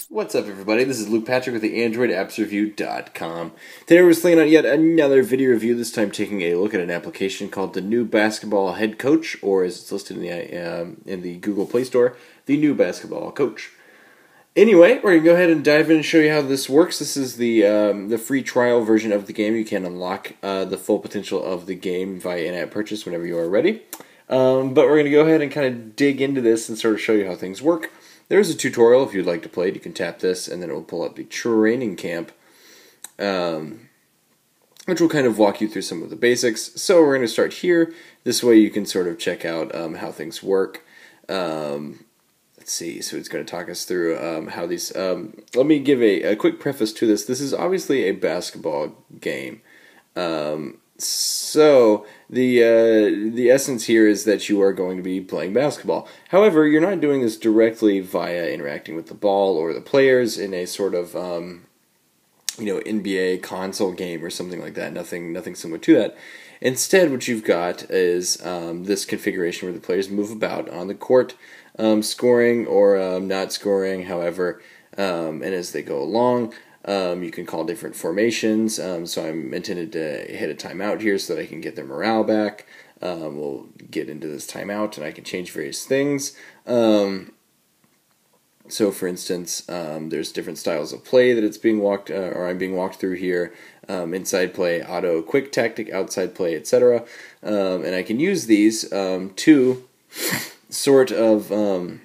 What's up, everybody? This is Luke Patrick with the AndroidAppsReview.com. Today we're slinging out yet another video review, this time taking a look at an application called the New Basketball Head Coach, or as it's listed in the Google Play Store, the New Basketball Coach. Anyway, we're going to go ahead and dive in and show you how this works. This is the free trial version of the game. You can unlock the full potential of the game via in-app purchase whenever you are ready. But we're going to go ahead and kind of dig into this and sort of show you how things work. There's a tutorial if you'd like to play it. You can tap this and then it will pull up the training camp, which will kind of walk you through some of the basics. So we're going to start here. This way you can sort of check out how things work. Let's see, so it's going to talk us through how these... let me give a quick preface to this. This is obviously a basketball game. So the essence here is that you are going to be playing basketball. However, you're not doing this directly via interacting with the ball or the players in a sort of NBA console game or something like that. Nothing similar to that. Instead, what you've got is this configuration where the players move about on the court, scoring or not scoring, however, and as they go along. You can call different formations, so I'm intended to hit a timeout here so that I can get their morale back. We'll get into this timeout and I can change various things. So for instance, there's different styles of play that it's being walked, or I'm being walked through here. Inside play, auto, quick tactic, outside play, etc. And I can use these to sort of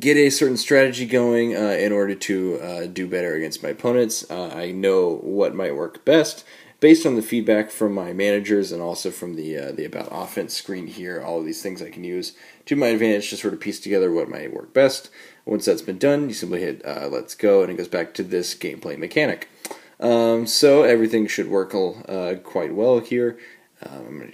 get a certain strategy going in order to do better against my opponents. I know what might work best based on the feedback from my managers and also from the About Offense screen here. All of these things I can use to my advantage to sort of piece together what might work best. Once that's been done, you simply hit Let's Go, and it goes back to this gameplay mechanic. So everything should work quite well here.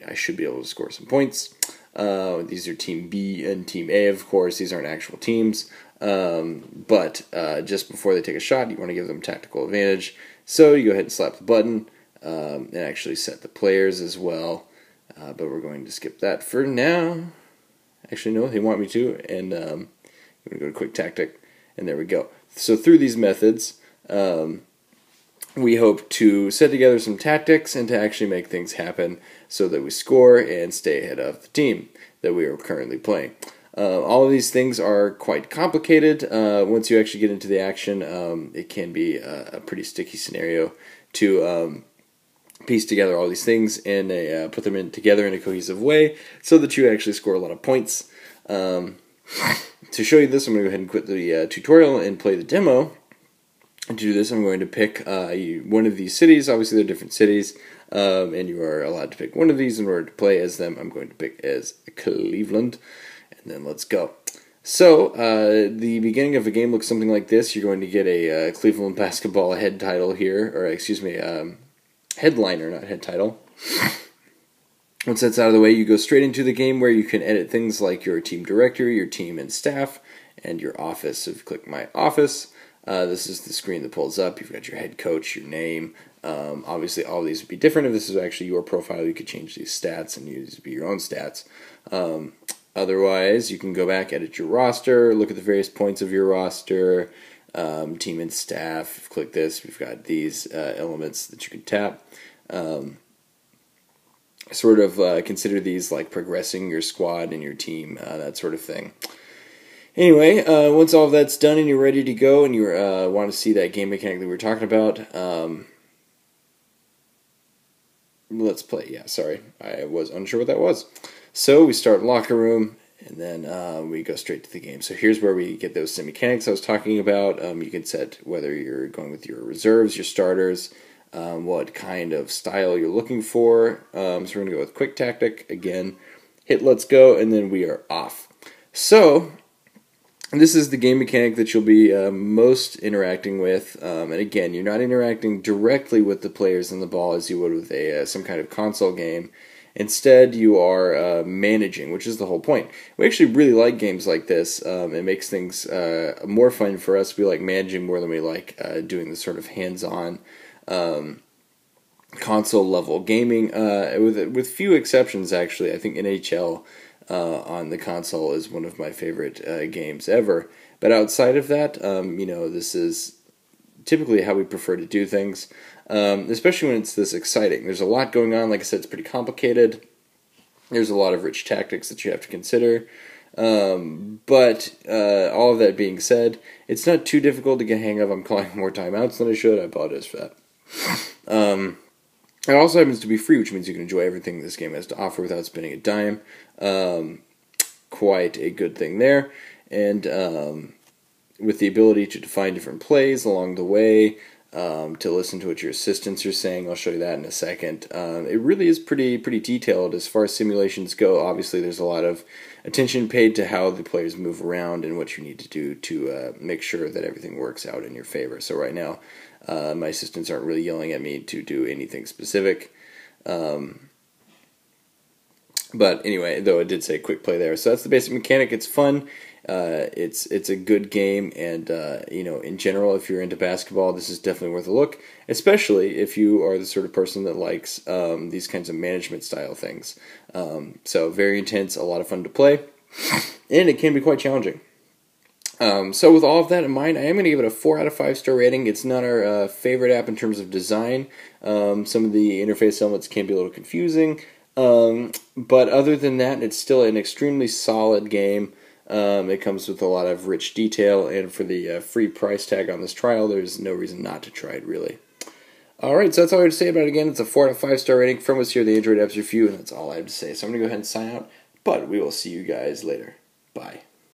I should be able to score some points. These are Team B and Team A, of course. These aren't actual teams. But just before they take a shot, you want to give them tactical advantage. So you go ahead and slap the button and actually set the players as well. But we're going to skip that for now. Actually, no, they want me to. And I'm going to go to Quick Tactic. And there we go. So through these methods, we hope to set together some tactics and to actually make things happen so that we score and stay ahead of the team that we are currently playing. All of these things are quite complicated. Once you actually get into the action, it can be a pretty sticky scenario to piece together all these things and put them together in a cohesive way so that you actually score a lot of points. To show you this, I'm going to go ahead and quit the tutorial and play the demo. And to do this, I'm going to pick one of these cities. Obviously, they're different cities, and you are allowed to pick one of these in order to play as them. I'm going to pick as Cleveland, and then let's go. So, the beginning of a game looks something like this. You're going to get a Cleveland basketball head title here, or excuse me, headliner, not head title. Once that's out of the way, you go straight into the game where you can edit things like your team director, your team and staff, and your office. So if you click My Office, this is the screen that pulls up. You've got your head coach, your name. Obviously, all of these would be different. If this is actually your profile, you could change these stats and use be your own stats. Otherwise, you can go back, edit your roster, look at the various points of your roster, team and staff. Click this. We've got these elements that you can tap. Sort of consider these like progressing your squad and your team, that sort of thing. Anyway, once all of that's done and you're ready to go and you want to see that game mechanic that we were talking about, let's play. Yeah, sorry. I was unsure what that was. So we start locker room, and then we go straight to the game. So here's where we get those mechanics I was talking about. You can set whether you're going with your reserves, your starters, what kind of style you're looking for. So we're going to go with Quick Tactic. Again, hit Let's Go, and then we are off. So this is the game mechanic that you'll be most interacting with, and again, you're not interacting directly with the players and the ball as you would with some kind of console game. Instead, you are managing, which is the whole point. We actually really like games like this. It makes things more fun for us. We like managing more than we like doing the sort of hands-on console-level gaming, with few exceptions, actually. I think NHL on the console is one of my favorite games ever. But outside of that, this is typically how we prefer to do things, especially when it's this exciting. There's a lot going on. Like I said, it's pretty complicated. There's a lot of rich tactics that you have to consider. But all of that being said, it's not too difficult to get hang of. I'm calling more timeouts than I should. I apologize for that. It also happens to be free, which means you can enjoy everything this game has to offer without spending a dime. Quite a good thing there. And with the ability to define different plays along the way, to listen to what your assistants are saying. I'll show you that in a second. It really is pretty detailed as far as simulations go. Obviously, there's a lot of attention paid to how the players move around and what you need to do to make sure that everything works out in your favor. So right now, my assistants aren't really yelling at me to do anything specific. But anyway, though it did say quick play there. So that's the basic mechanic. It's fun. It's a good game, and in general, if you're into basketball, this is definitely worth a look, especially if you are the sort of person that likes these kinds of management style things. So very intense, a lot of fun to play, and it can be quite challenging. So with all of that in mind, I am going to give it a 4 out of 5 star rating. It's not our favorite app in terms of design. Some of the interface elements can be a little confusing, but other than that, it's still an extremely solid game. It comes with a lot of rich detail, and for the free price tag on this trial, there's no reason not to try it, really. Alright, so that's all I have to say about it. Again, it's a 4 out of 5 star rating from us here, the Android Apps Review, and that's all I have to say. So I'm going to go ahead and sign out, but we will see you guys later. Bye.